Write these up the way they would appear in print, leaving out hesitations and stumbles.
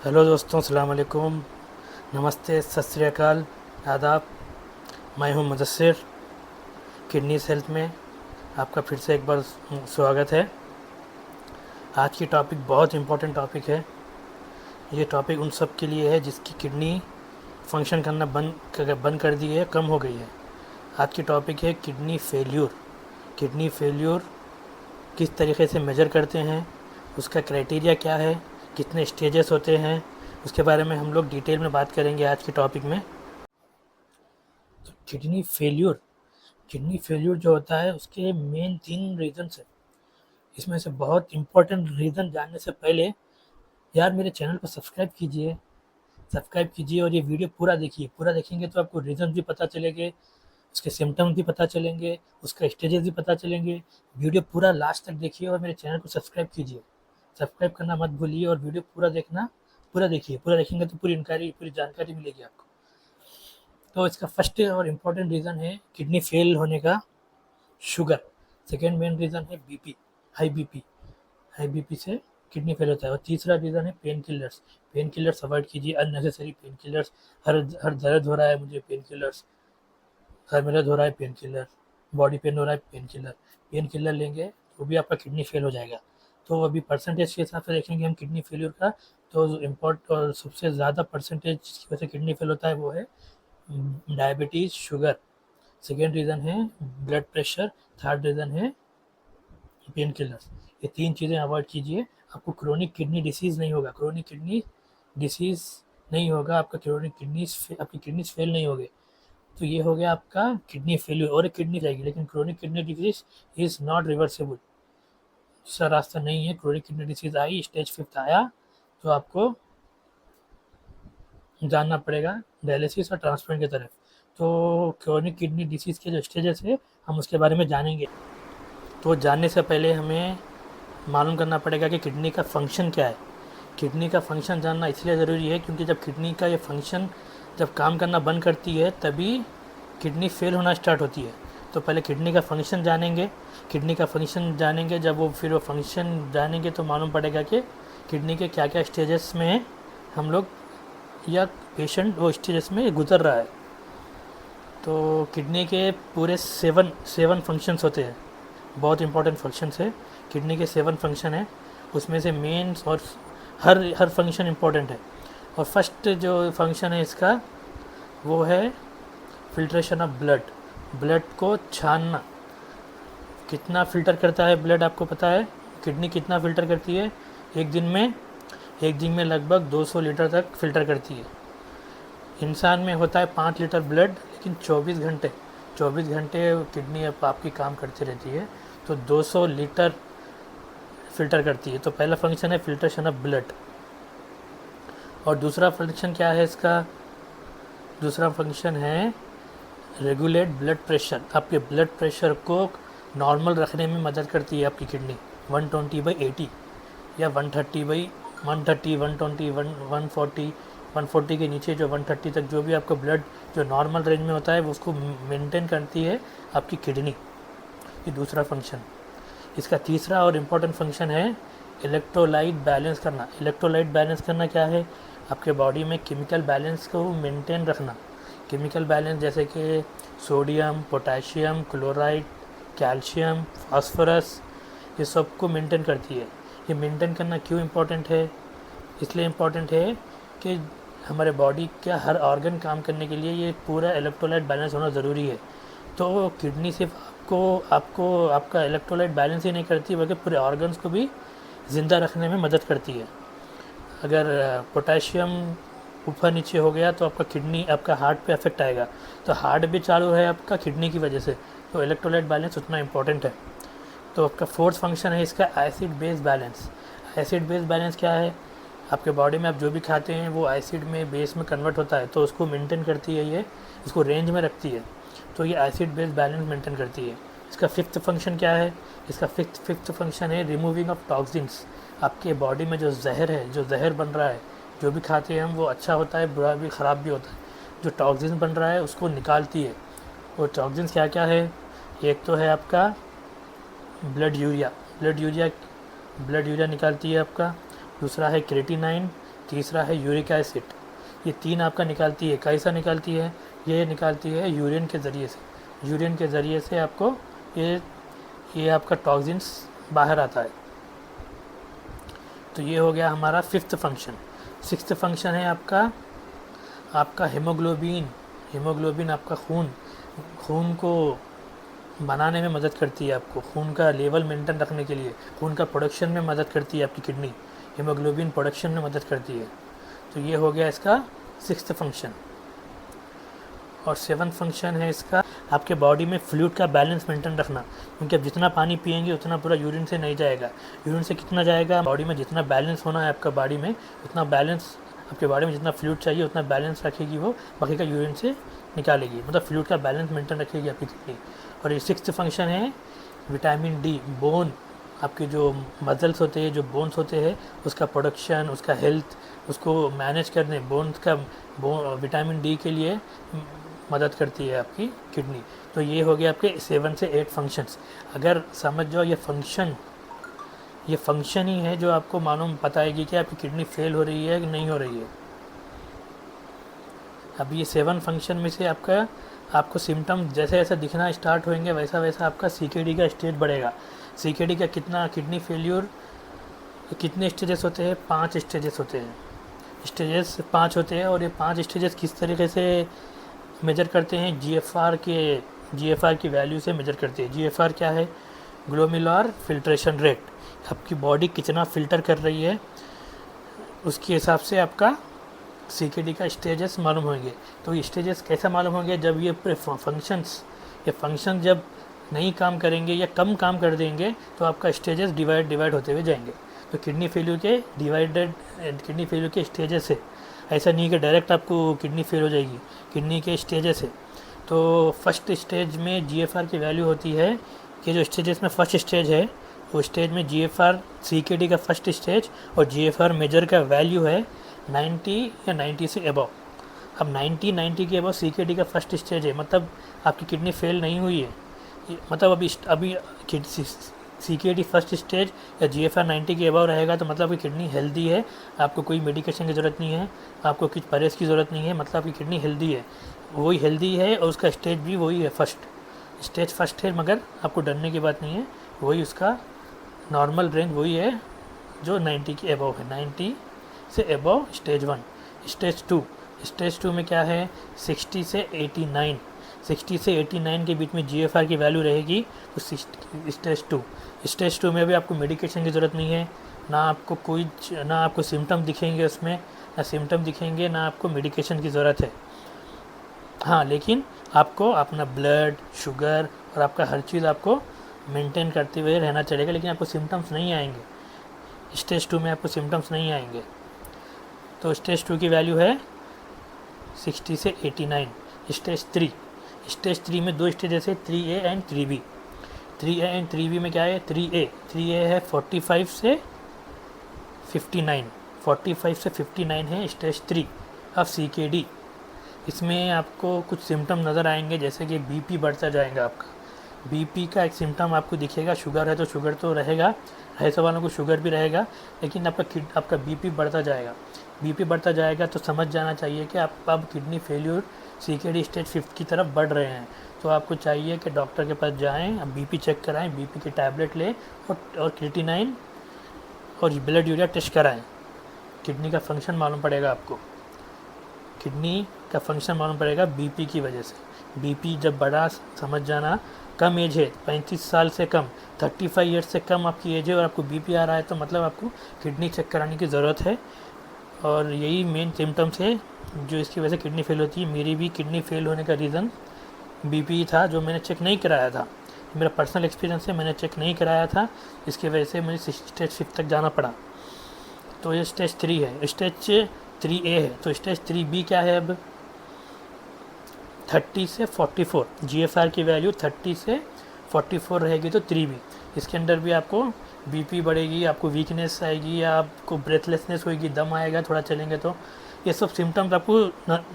Hello दोस्तों, अस्सलाम वालेकुम, नमस्ते, सत श्री अकाल, आदाब। मैं हूं मुदस्सिर। किडनीज हेल्थ में आपका फिर से एक बार स्वागत है। आज की टॉपिक बहुत इम्पोर्टेंट टॉपिक है। ये टॉपिक उन सब के लिए है जिसकी किडनी फंक्शन करना बंद कर दी है, कम हो गई है। आज की टॉपिक है किडनी फेल्यूर। किडनी फेल्यूर किस तरीके से मेजर करते हैं, उसका क्राइटेरिया क्या है, कितने स्टेजेस होते हैं, उसके बारे में हम लोग डिटेल में बात करेंगे आज के टॉपिक में। तो किडनी फेल्यूर जो होता है उसके मेन 3 रीज़न्स है। इसमें से बहुत इम्पोर्टेंट रीज़न जानने से पहले यार मेरे चैनल को सब्सक्राइब कीजिए और ये वीडियो पूरा देखिए। पूरा देखेंगे तो आपको रीज़न भी पता चलेंगे, उसके सिम्टम्स भी पता चलेंगे, उसका स्टेजेस भी पता चलेंगे। वीडियो पूरा लास्ट तक देखिए और मेरे चैनल को सब्सक्राइब कीजिए। सब्सक्राइब करना मत भूलिए और वीडियो पूरा देखिए। पूरा देखेंगे तो पूरी जानकारी मिलेगी आपको। तो इसका फर्स्ट और इम्पोर्टेंट रीज़न है किडनी फेल होने का शुगर। सेकेंड मेन रीज़न है BP, high BP. High BP से किडनी फेल होता है। और तीसरा रीज़न है pain killers. Pain killers avoid कीजिए, अननेसेसरी पेन किलर्स। हर हर दर्द हो रहा है मुझे, पेन किलर्स। सर में दर्द हो रहा है, पेन किलर। बॉडी पेन हो रहा है, पेन किलर। पेन किलर लेंगे तो भी आपका किडनी फेल हो जाएगा। तो अभी परसेंटेज के हिसाब से देखेंगे हम किडनी फेलियर का, तो इम्पोर्ट और सबसे ज़्यादा परसेंटेज जिसकी वजह से किडनी फेल होता है वो है डायबिटीज़, शुगर। सेकेंड रीज़न है ब्लड प्रेशर। थर्ड रीज़न है पेन किलर्स। ये 3 चीज़ें अवॉइड कीजिए, आपको क्रोनिक किडनी डिसीज़ नहीं होगा। क्रोनिक किडनी डिसीज़ नहीं होगा आपका, आपकी किडनीज फेल नहीं होगी। तो ये हो गया आपका किडनी फेल्यूर। और एक किडनी रहेगी, लेकिन chronic kidney disease is not reversible. दूसरा रास्ता नहीं है। क्रोनिक किडनी डिसीज आई, स्टेज 5 आया, तो आपको जानना पड़ेगा डायलिसिस और ट्रांसप्लांट की तरफ। तो क्रोनिक किडनी डिसीज़ के जो स्टेजेस है हम उसके बारे में जानेंगे। तो जानने से पहले हमें मालूम करना पड़ेगा कि किडनी का फंक्शन क्या है। किडनी का फंक्शन जानना इसलिए ज़रूरी है क्योंकि जब किडनी का ये फंक्शन जब काम करना बंद करती है तभी किडनी फेल होना स्टार्ट होती है। तो पहले किडनी का फंक्शन जानेंगे। जब वो फंक्शन जानेंगे तो मालूम पड़ेगा कि किडनी के क्या क्या स्टेजेस में हम लोग या पेशेंट वो स्टेजेस में गुजर रहा है। तो किडनी के पूरे सेवन फंक्शंस होते हैं। बहुत इंपॉर्टेंट फंक्शंस है। किडनी के 7 फंक्शन है, उसमें से मेन और हर फंक्शन इम्पोर्टेंट है। और फर्स्ट जो फंक्शन है इसका वो है फिल्ट्रेशन ऑफ ब्लड को छानना। कितना फ़िल्टर करता है ब्लड आपको पता है? किडनी कितना फ़िल्टर करती है एक दिन में लगभग 200 लीटर तक फ़िल्टर करती है। इंसान में होता है 5 लीटर ब्लड, लेकिन 24 घंटे किडनी आपकी काम करती रहती है, तो 200 लीटर फ़िल्टर करती है। तो पहला फंक्शन है फिल्ट्रेशन ऑफ ब्लड। और दूसरा फंक्शन क्या है इसका? दूसरा फंक्शन है रेगुलेट ब्लड प्रेशर। आपके ब्लड प्रेशर को नॉर्मल रखने में मदद करती है आपकी किडनी। 120/80 या 130 120 140 140 के नीचे जो 130 तक जो भी आपका ब्लड जो नॉर्मल रेंज में होता है वो उसको मेंटेन करती है आपकी किडनी। ये दूसरा फंक्शन। इसका तीसरा और इम्पोर्टेंट फंक्शन है इलेक्ट्रोलाइट बैलेंस करना। इलेक्ट्रोलाइट बैलेंस करना क्या है? आपके बॉडी में केमिकल बैलेंस को मेंटेन रखना। केमिकल बैलेंस जैसे कि sodium, potassium, chloride, calcium, phosphorus, ये सब को मेंटेन करती है। ये मेंटेन करना क्यों इम्पोर्टेंट है? इसलिए इम्पोर्टेंट है कि हमारे बॉडी का हर ऑर्गन काम करने के लिए ये पूरा इलेक्ट्रोलाइट बैलेंस होना ज़रूरी है। तो किडनी सिर्फ आपको आपका इलेक्ट्रोलाइट बैलेंस ही नहीं करती बल्कि पूरे ऑर्गन्स को भी ज़िंदा रखने में मदद करती है। अगर पोटेशियम ऊपर नीचे हो गया तो आपका हार्ट पे अफेक्ट आएगा। तो हार्ट भी चालू है आपका किडनी की वजह से, तो इलेक्ट्रोलाइट बैलेंस उतना इम्पोर्टेंट है। तो आपका फोर्थ फंक्शन है इसका acid base balance. Acid base balance क्या है? आपके बॉडी में आप जो भी खाते हैं वो एसिड में बेस में कन्वर्ट होता है, तो उसको मेंटेन करती है, ये इसको रेंज में रखती है। तो ये एसिड बेस बैलेंस मेंटेन करती है। इसका फिफ्थ फंक्शन क्या है? इसका फिफ्थ फंक्शन है रिमूविंग ऑफ टॉक्सिन्स। आपके बॉडी में जो जहर बन रहा है, जो भी खाते हैं हम वो अच्छा होता है, बुरा भी, ख़राब भी होता है। जो टॉक्सिन्स बन रहा है उसको निकालती है। वो टॉक्सिन्स क्या क्या है? एक तो है आपका ब्लड यूरिया निकालती है आपका। दूसरा है क्रेटिनाइन, तीसरा है यूरिक एसिड। ये 3 आपका निकालती है। कैसा निकालती है? ये निकालती है यूरिन के ज़रिए से। यूरिन के ज़रिए से आपको ये आपका टॉक्सिन्स बाहर आता है। तो ये हो गया हमारा 5th फंक्शन। 6th फंक्शन है आपका हीमोग्लोबिन। हीमोग्लोबिन आपका खून को बनाने में मदद करती है, आपको खून का लेवल मेंटेन रखने के लिए, खून का प्रोडक्शन में मदद करती है आपकी किडनी। हीमोग्लोबिन प्रोडक्शन में मदद करती है। तो ये हो गया इसका 6th फंक्शन। और 7th फंक्शन है इसका आपके बॉडी में फ्लूइड का बैलेंस मेंटेन रखना, क्योंकि आप जितना पानी पिएंगे उतना पूरा यूरिन से नहीं जाएगा। यूरिन से कितना जाएगा? बॉडी में जितना बैलेंस होना है आपका बॉडी में, उतना बैलेंस आपके बॉडी में जितना फ्लूइड चाहिए उतना बैलेंस रखेगी वो, बाकी का यूरिन से निकालेगी। मतलब फ्लूइड का बैलेंस मेंटेन रखेगी आपकी किडनी। और ये 6th फंक्शन है विटामिन डी। बोन, आपके जो मसल्स होते हैं, जो बोन्स होते हैं, उसका प्रोडक्शन, उसका हेल्थ, उसको मैनेज करने, बोन्स का विटामिन डी के लिए मदद करती है आपकी किडनी। तो ये हो गया आपके 7 से 8 फंक्शंस। अगर समझ जाओ ये फंक्शन ही है जो आपको मालूम बताएगी कि आपकी किडनी फेल हो रही है कि नहीं हो रही है। अब ये 7 फंक्शन में से आपको सिम्टम जैसे जैसे दिखना स्टार्ट होंगे वैसा वैसा आपका सीकेडी का स्टेज बढ़ेगा। सीकेडी का किडनी फेल्योर कितने स्टेजेस होते हैं? 5 स्टेजेस होते हैं। स्टेजेस 5 होते हैं। और ये 5 स्टेजेस किस तरीके से मेजर करते हैं? जीएफआर की वैल्यू से मेजर करते हैं। जीएफआर क्या है? Glomerular filtration rate. आपकी बॉडी कितना फ़िल्टर कर रही है उसके हिसाब से आपका सीकेडी का स्टेजेस मालूम होंगे। तो ये स्टेजेस कैसा मालूम होंगे? जब ये फंक्शन जब नहीं काम करेंगे या कम काम कर देंगे तो आपका स्टेजेस डिवाइड होते हुए जाएंगे। तो किडनी फेल्यूर के स्टेजेस है। ऐसा नहीं कि डायरेक्ट आपको किडनी फेल हो जाएगी, किडनी के स्टेजेस है। तो फर्स्ट स्टेज में जीएफआर की वैल्यू होती है कि जो स्टेजेस में फर्स्ट स्टेज है वो स्टेज में जीएफआर सीकेडी का फर्स्ट स्टेज और जीएफआर मेजर का वैल्यू है 90 या 90 से अबव। अब 90 के अबव सीकेडी का फर्स्ट स्टेज है, मतलब आपकी किडनी फेल नहीं हुई है। मतलब अभी सीकेडी फर्स्ट स्टेज या जीएफआर 90 के अबव रहेगा तो मतलब आपकी किडनी हेल्दी है, आपको कोई मेडिकेशन की ज़रूरत नहीं है, आपको कुछ परहेज़ की ज़रूरत नहीं है, मतलब आपकी किडनी हेल्दी है, वही हेल्दी है। और उसका स्टेज भी वही है, फर्स्ट है, मगर आपको डरने की बात नहीं है, वही उसका नॉर्मल रेंज वही है जो 90 के अबव है। 90 से अबव स्टेज 1। स्टेज 2 में क्या है? 60 से 89 के बीच में जीएफआर की वैल्यू रहेगी तो स्टेज 2 में भी आपको मेडिकेशन की ज़रूरत नहीं है, ना आपको सिम्टम दिखेंगे उसमें, ना आपको मेडिकेशन की ज़रूरत है। हाँ, लेकिन आपको अपना ब्लड, शुगर और आपका हर चीज़ आपको मेंटेन करते हुए रहना चलेगा, लेकिन आपको सिम्टम्स नहीं आएंगे। स्टेज 2 में आपको सिम्टम्स नहीं आएंगे। तो स्टेज 2 की वैल्यू है 60 से 89। स्टेज 3 में 2 स्टेजेस है, 3A and 3B। 3A and 3B में क्या है? 3A है 45 से 59 है स्टेज 3 ऑफ सीकेडी। इसमें आपको कुछ सिम्टम नज़र आएंगे, जैसे कि बीपी बढ़ता जाएगा आपका। बीपी का एक सिम्टम आपको दिखेगा। शुगर है तो शुगर तो रहेगा, ऐसे वालों को शुगर भी रहेगा, लेकिन आपका बीपी बढ़ता जाएगा तो समझ जाना चाहिए कि आप अब किडनी फेल्यूर सीकेडी स्टेज 5 की तरफ बढ़ रहे हैं। तो आपको चाहिए कि डॉक्टर के पास जाएं, अब बीपी चेक कराएं, बीपी की टैबलेट लें और क्रिएटिनिन और ब्लड यूरिया टेस्ट कराएं। किडनी का फंक्शन मालूम पड़ेगा आपको, बीपी की वजह से। बीपी जब बढ़ा, समझ जाना, कम एज है, 35 साल से कम, 35 ईयर्स से कम आपकी एज है और आपको बीपी आ रहा है तो मतलब आपको किडनी चेक कराने की ज़रूरत है। और यही मेन सिम्टम्स है जो इसकी वजह से किडनी फेल होती है। मेरी भी किडनी फेल होने का रीज़न बीपी था, जो मैंने चेक नहीं कराया था। मेरा पर्सनल एक्सपीरियंस है, मैंने चेक नहीं कराया था, इसकी वजह से मुझे स्टेज 5 तक जाना पड़ा। तो ये स्टेज 3 है। स्टेज 3A है। तो स्टेज 3B क्या है? अब 30 से 44 जीएफआर की वैल्यू 30 से 44 रहेगी तो 3B। इसके अंदर भी आपको बीपी बढ़ेगी, आपको वीकनेस आएगी या आपको ब्रेथलेसनेस होगी, दम आएगा थोड़ा चलेंगे तो। ये सब सिम्टम्स आपको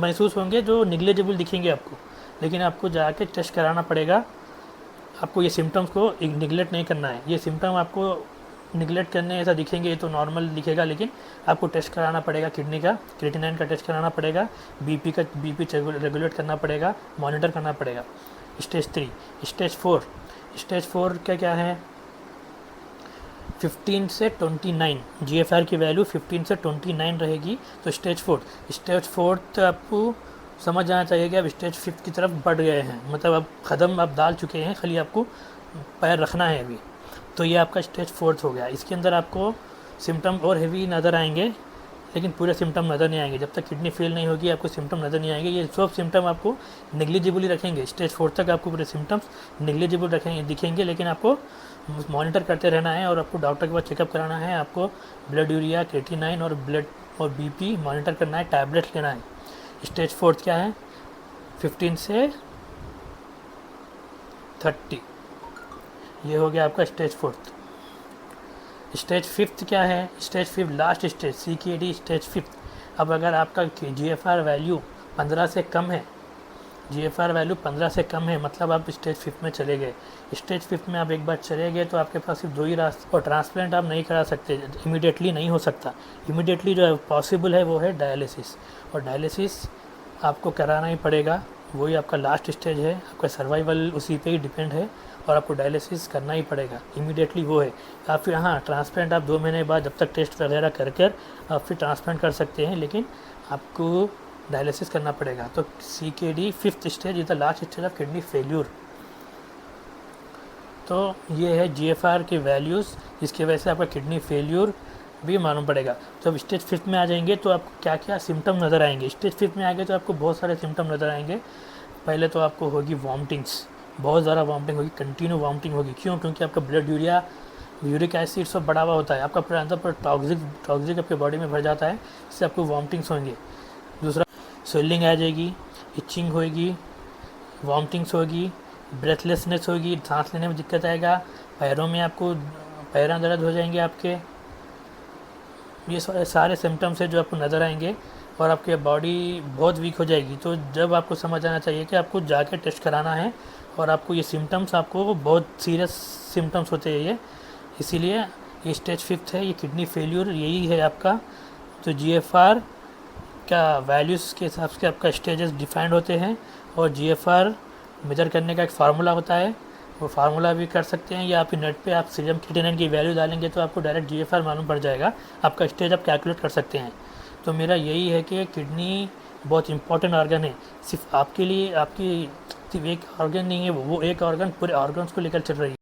महसूस होंगे जो निग्लेजेबल दिखेंगे आपको, लेकिन आपको जाके टेस्ट कराना पड़ेगा। आपको ये सिम्टम्स को निगलेक्ट नहीं करना है। ये सिम्टम आपको निगलेक्ट करने ऐसा दिखेंगे तो नॉर्मल दिखेगा, लेकिन आपको टेस्ट कराना पड़ेगा किडनी का, क्रिएटिनिन का टेस्ट कराना पड़ेगा, बीपी रेगुलेट करना पड़ेगा, मॉनिटर करना पड़ेगा। स्टेज 3। स्टेज 4 क्या क्या है? 15 से 29 GFR की वैल्यू 15 से 29 रहेगी तो स्टेज 4 आपको समझ जाना चाहिए कि आप स्टेज 5 की तरफ बढ़ गए हैं, मतलब अब कदम आप डाल चुके हैं, खाली आपको पैर रखना है अभी। तो ये आपका स्टेज 4 हो गया। इसके अंदर आपको सिम्टम और हेवी नज़र आएंगे, लेकिन पूरे सिम्टम नज़र नहीं आएंगे। जब तक किडनी फेल नहीं होगी आपको सिम्टम नज़र नहीं आएंगे। ये सब सिम्टम आपको नेग्लिजिबल ही रखेंगे। स्टेज 4 तक आपको पूरे सिम्टम्स नेग्लिजिबल दिखेंगे, लेकिन आपको मॉनिटर करते रहना है और आपको डॉक्टर के पास चेकअप कराना है। आपको ब्लड यूरिया, क्रिएटिनिन और बीपी मॉनिटर करना है, टैबलेट्स लेना है। स्टेज 4 क्या है? 15 से 30, ये हो गया आपका स्टेज 4। स्टेज 5 क्या है? Stage 5 last stage, CKD stage 5। अब अगर आपका GFR वैल्यू 15 से कम है, GFR वैल्यू 15 से कम है, मतलब आप स्टेज 5 में चले गए। स्टेज 5 में आप एक बार चले गए तो आपके पास सिर्फ 2 ही रास्ते, और ट्रांसप्लांट आप नहीं करा सकते, इमीडिएटली नहीं हो सकता। इमीडिएटली जो पॉसिबल है वो है डायलिसिस, और डायलिसिस आपको कराना ही पड़ेगा। वही आपका लास्ट स्टेज है, आपका सर्वाइवल उसी पे ही डिपेंड है, और आपको डायलिसिस करना ही पड़ेगा इमीडिएटली, वो है। आप फिर हाँ, ट्रांसप्लांट आप 2 महीने बाद जब तक टेस्ट वगैरह कर आप फिर ट्रांसप्लांट कर सकते हैं, लेकिन आपको डायलिसिस करना पड़ेगा। तो CKD 5th stage is the last stage of kidney failure. तो ये है GFR की वैल्यूज़, जिसकी वजह से आपका किडनी फेल्यूर भी मालूम पड़ेगा। तो अब स्टेज 5 में आ जाएंगे तो आपको क्या क्या सिम्टम नज़र आएंगे। स्टेज 5 में आ गए तो आपको बहुत सारे सिम्टम नज़र आएंगे। पहले तो आपको होगी वॉमिटिंग्स, बहुत ज़्यादा वॉमिटिंग होगी, कंटिन्यू वॉमिटिंग होगी। क्यों? क्योंकि आपका ब्लड यूरिक एसिड सब बढ़ा हुआ होता है, आपका पूरा अंदर पर टॉक्सिक आपके बॉडी में भर जाता है, इससे आपको वॉमिटिंग्स होंगे। दूसरा, स्वेलिंग आ जाएगी, इचिंग होगी, वॉमिटिंग्स होगी, ब्रेथलेसनेस होगी, सांस लेने में दिक्कत आएगा, पैरों में आपको पैर दर्द हो जाएंगे आपके। ये सारे सिम्टम्स है जो आपको नज़र आएंगे, और आपकी बॉडी बहुत वीक हो जाएगी। तो जब आपको समझ आना चाहिए कि आपको जाके टेस्ट कराना है, और आपको ये सिम्टम्स, आपको बहुत सीरियस सिम्टम्स होते हैं ये, इसीलिए ये स्टेज 5 है, ये किडनी फेल्यूर यही है आपका। तो GFR का वैल्यूज़ के हिसाब से आपका स्टेजेस डिफाइंड होते हैं, और GFR मेजर करने का एक फार्मूला होता है, वो फार्मूला भी कर सकते हैं, या आप नेट पे आप सीरम क्रिएटिनिन की वैल्यू डालेंगे तो आपको डायरेक्ट GFR मालूम पड़ जाएगा, आपका स्टेज आप कैलकुलेट कर सकते हैं। तो मेरा यही है कि किडनी बहुत इंपॉर्टेंट ऑर्गन है, सिर्फ आपके लिए, आपकी सिर्फ एक ऑर्गन नहीं है वो एक ऑर्गन पूरे ऑर्गन्स को लेकर चल रही है।